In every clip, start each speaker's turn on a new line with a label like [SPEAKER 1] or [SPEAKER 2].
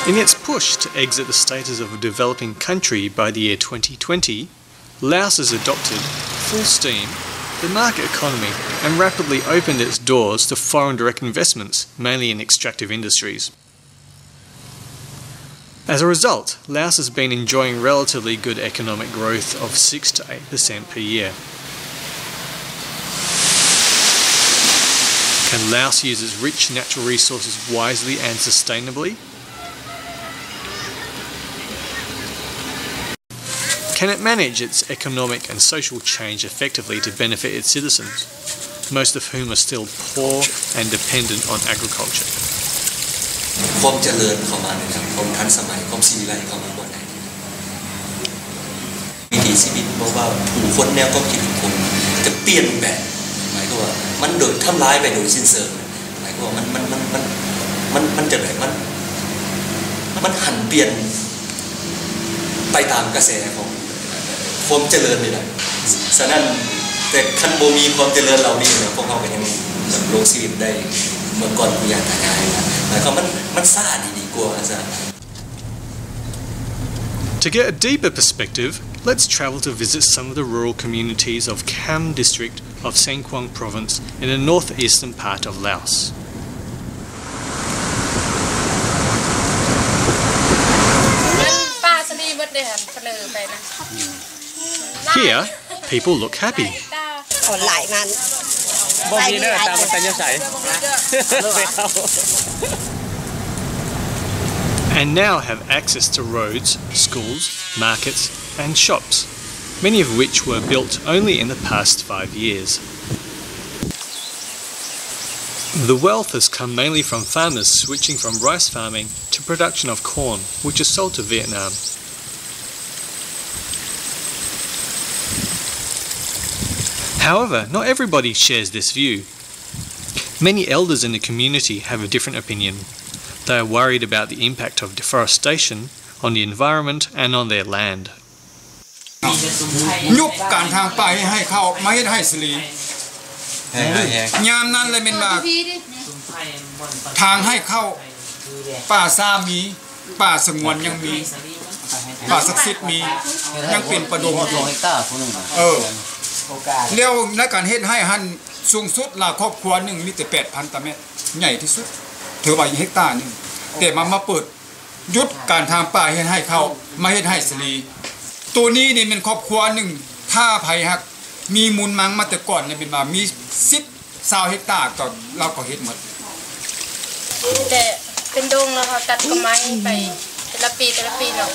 [SPEAKER 1] In its push to exit the status of a developing country by the year 2020, Laos has adopted, full steam, the market economy and rapidly opened its doors to foreign direct investments, mainly in extractive industries. As a result, Laos has been enjoying relatively good economic growth of 6 to 8% per year. Can Laos use its rich natural resources wisely and sustainably? Can it manage its economic and social change effectively to benefit its citizens, most of whom are still poor and dependent on agriculture?
[SPEAKER 2] ความเจริญเข้ามานะครับความทันสมัยความศิวิไลซ์เข้ามาบ่ได้วิถีชีวิตเพราะว่าผู้คนแนวความคิดของคนจะเปลี่ยนแปลงหมายความว่ามันโดยทำลายไปโดยสิ้นเชิงหมายความว่ามันจะแบบมันหันเปลี่ยนไปตามกระแสของความเจริญนี่แหละฉะนั้นแต่คันบ่มีความเจริญเหล่านี้เนี่ยพวกเขาก็ยังดำรงชีวิตได้เมื่อก่อนปู่ย่าตายายนะหมายความมันซ่าดีกว่าซะ
[SPEAKER 1] To get a deeper perspective, let's travel to visit some of the rural communities of Kham district of Sengkuang province in the northeastern part of Laos. Here, people look happy. And now have access to roads, schools, markets and shops, many of which were built only in the past 5 years. The wealth has come mainly from farmers switching from rice farming to production of corn, which is sold to Vietnam. However, not everybody shares this view. Many elders in the community have a different opinion. They are worried about the impact of deforestation on the environment and on their land.
[SPEAKER 3] ยุบการทางป่าให้เข้ามาเฮ็ดให้สลียามนั้นเลยเป็นว่าทางให้เข้าป่าซามีป่าสงวนยังมีป่าศักดิ์สิทธิ์มียังเป็นประดงแล้วในการเฮ็ดให้หันสูงสุดละครอบครัวนึงมีแต่ 8,000 ตารางเมตรใหญ่ที่สุดถือว่าเฮกตาร์นึงแต่มาเปิดยุดการทางป่าเฮ็ดให้เข้ามาเฮ็ดให้สลีตัวนี้นี่เป็นครอบครัวนึงถ้าไผฮักมีมูลมังมาแต่ก่อนเนี่ยเป็นว่ามี10-20 เฮกตาร์ก็เราก็เฮ็ดหมด
[SPEAKER 4] แต่เป็นดงแล้วเขาตัดต้นไม้ไปแต่ละปีเนาะ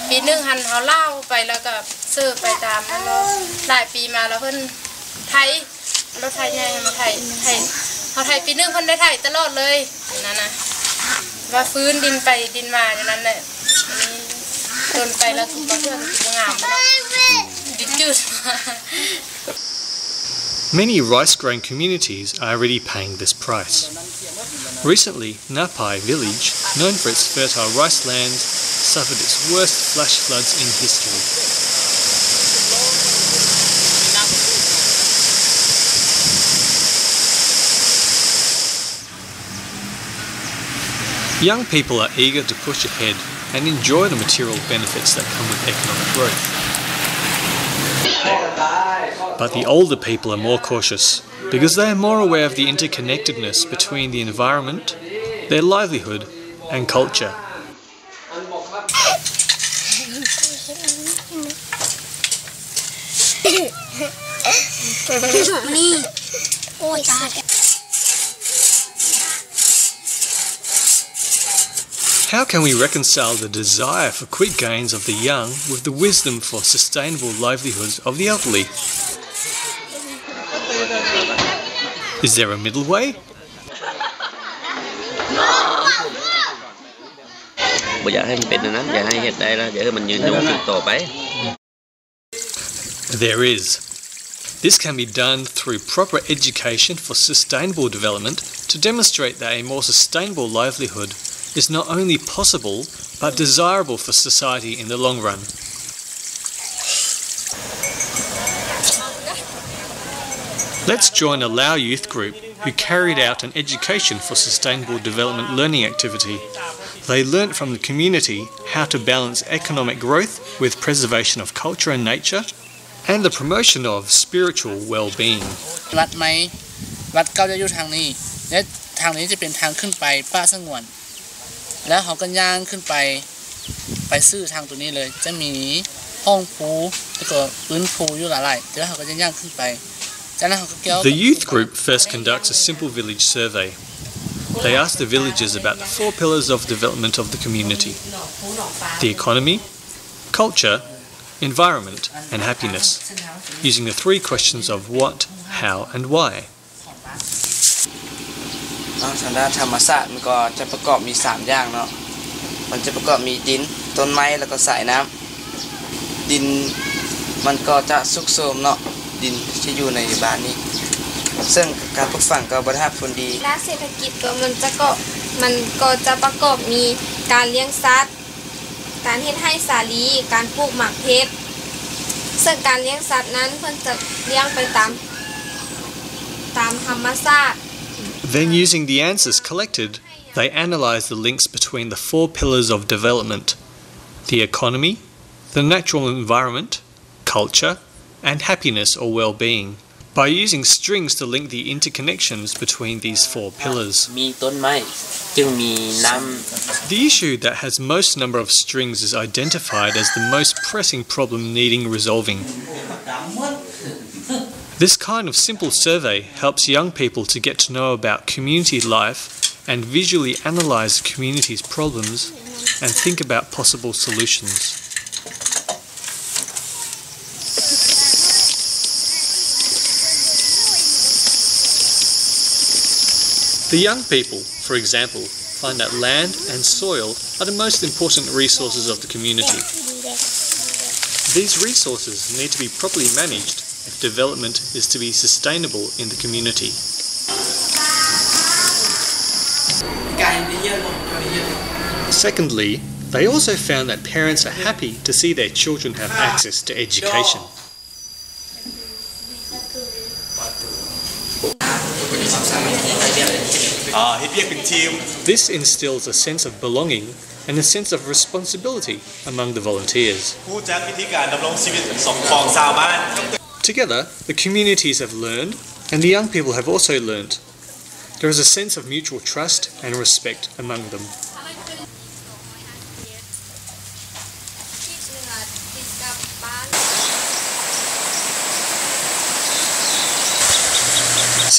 [SPEAKER 4] ปีนึงหันเฮาเล่าไปแล้วก็ซื้อไปตามนั้นเนาะหลายปีมาแล้วเพิ่นไทยรถไทยใหญ่มาไทยเฮาไทยปีนึงเพิ่นได้ไทยตลอดเลยนั่นน่ะว่าฟื้นดินไปดินมาอย่างนั้นแหละจนไปแล้วทุกประเทศก็งามดินจืด
[SPEAKER 1] Many rice-growing communities are already paying this price. Recently, Napai village, known for its fertile rice lands, suffered its worst flash floods in history. Young people are eager to push ahead and enjoy the material benefits that come with economic growth. But the older people are more cautious because they are more aware of the interconnectedness between the environment, their livelihood and culture. How can we reconcile the desire for quick gains of the young with the wisdom for sustainable livelihoods of the elderly? Is there a middle way? There is. This can be done through proper education for sustainable development to demonstrate that a more sustainable livelihood is not only possible but desirable for society in the long run. Let's join a Lao youth group who carried out an education for sustainable development learning activity. They learnt from the community how to balance economic growth with preservation of culture and nature, and the promotion of spiritual well-being.
[SPEAKER 5] วัดไหมวัดเก่าจะอยู่ทางนี้และทางนี้จะเป็นทางขึ้นไปป่าสงวนแล้วเขาก็ย่างขึ้นไปซื้อทางตัวนี้เลยจะมีห้องภูแล้วก็พื้นภูอยู่หลายๆแล้วเขาก็จะย่างขึ้นไปจากนั้นเขาก็เกี่ยว
[SPEAKER 1] The youth group first conducts a simple village survey. They ask the villagers about the 4 pillars of development of the community: the economy, culture, environment, and happiness, using the 3 questions of what, how, and why.
[SPEAKER 5] ทางด้านธรรมศาสตร์มันก็จะประกอบมี3อย่างเนาะมันจะประกอบมีดินต้นไม้แล้วก็สายน้ำดินมันก็จะสุกโทรมเนาะดินที่อยู่ในบ้านนี้ซึ่งการปลูกฝังก็บ่ได้รับผลดี
[SPEAKER 4] ด้านเศรษฐกิจก็มันก็จะประกอบมีการเลี้ยงสัตว์การเฮ็ดให้สาลีการปลูกหมากเพชรซึ่งการเลี้ยงสัตว์นั้นเพิ่นจะเลี้ยงไปตามธรรมชาติ
[SPEAKER 1] Then, using the answers collected, they analyse the links between the 4 pillars of development: the economy, the natural environment, culture, and happiness or well-being, by using strings to link the interconnections between these 4 pillars.
[SPEAKER 5] มีต้นไม้จึงมีน้ำ
[SPEAKER 1] The issue that has most number of strings is identified as the most pressing problem needing resolving. This kind of simple survey helps young people to get to know about community life and visually analyse the community's problems and think about possible solutions. The young people, for example, find that land and soil are the most important resources of the community. These resources need to be properly managed if development is to be sustainable in the community. Secondly, they also found that parents are happy to see their children have access to education. This instills a sense of belonging and a sense of responsibility among the volunteers. Together, the communities have learned, and the young people have also learned. There is a sense of mutual trust and respect among them.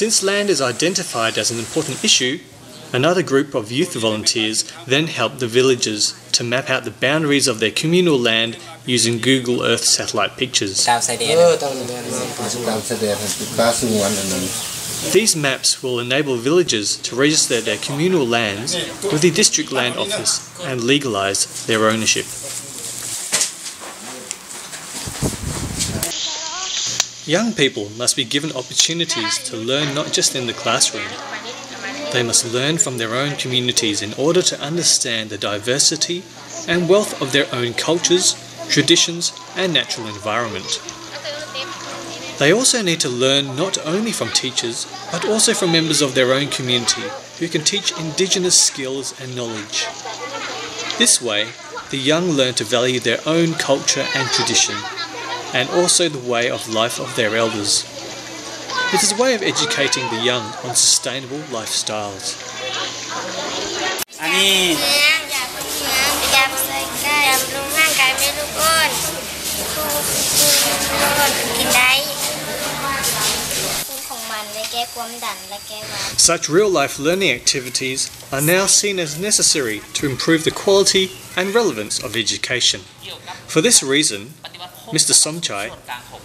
[SPEAKER 1] Since land is identified as an important issue, another group of youth volunteers then helped the villagers to map out the boundaries of their communal land using Google Earth satellite pictures. These maps will enable villagers to register their communal lands with the district land office and legalise their ownership. Young people must be given opportunities to learn not just in the classroom. They must learn from their own communities in order to understand the diversity and wealth of their own cultures, traditions, and natural environment. They also need to learn not only from teachers, but also from members of their own community who can teach indigenous skills and knowledge. This way, the young learn to value their own culture and tradition, and also the way of life of their elders. It is a way of educating the young on sustainable lifestyles. Such real-life learning activities are now seen as necessary to improve the quality and relevance of education. For this reason, Mr. Somchai,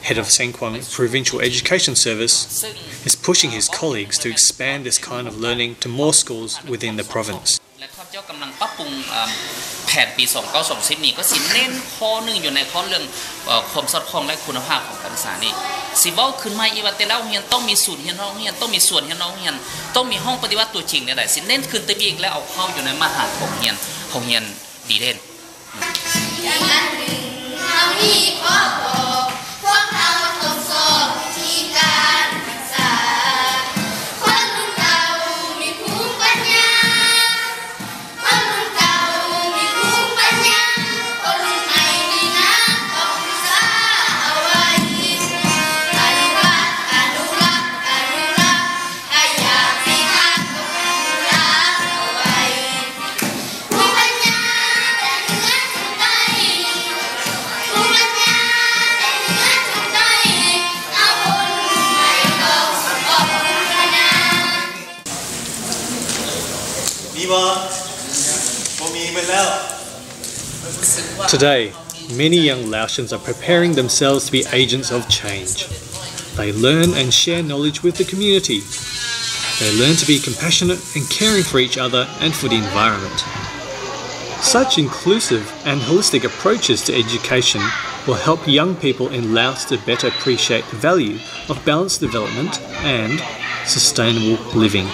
[SPEAKER 1] head of Sengkwang Provincial Education Service, is pushing his colleagues to expand this kind of learning to more schools within the province.
[SPEAKER 6] เจ้ากำลังปรับปรุงแผนปี2920นี้ก็สิเน้นข้อหนึ่งอยู่ในข้อเรื่องความสอดคล้องและคุณภาพของการศึกษานี่สิเว้าขึ้นมาอีว่าแต่ละโรงเรียนต้องมีศูนย์เรียนโรงเรียนต้องมีส่วนเรียนโรงเรียนต้องมีห้องปฏิบัติตัวจริงเนี่ยได้สิเน้นขึ้นตัวอีกแล้วเอาเข้าอยู่ในมาตรฐานของเรียนดีเด่น
[SPEAKER 1] Today, many young Laotians are preparing themselves to be agents of change. They learn and share knowledge with the community. They learn to be compassionate and caring for each other and for the environment. Such inclusive and holistic approaches to education will help young people in Laos to better appreciate the value of balanced development and sustainable living.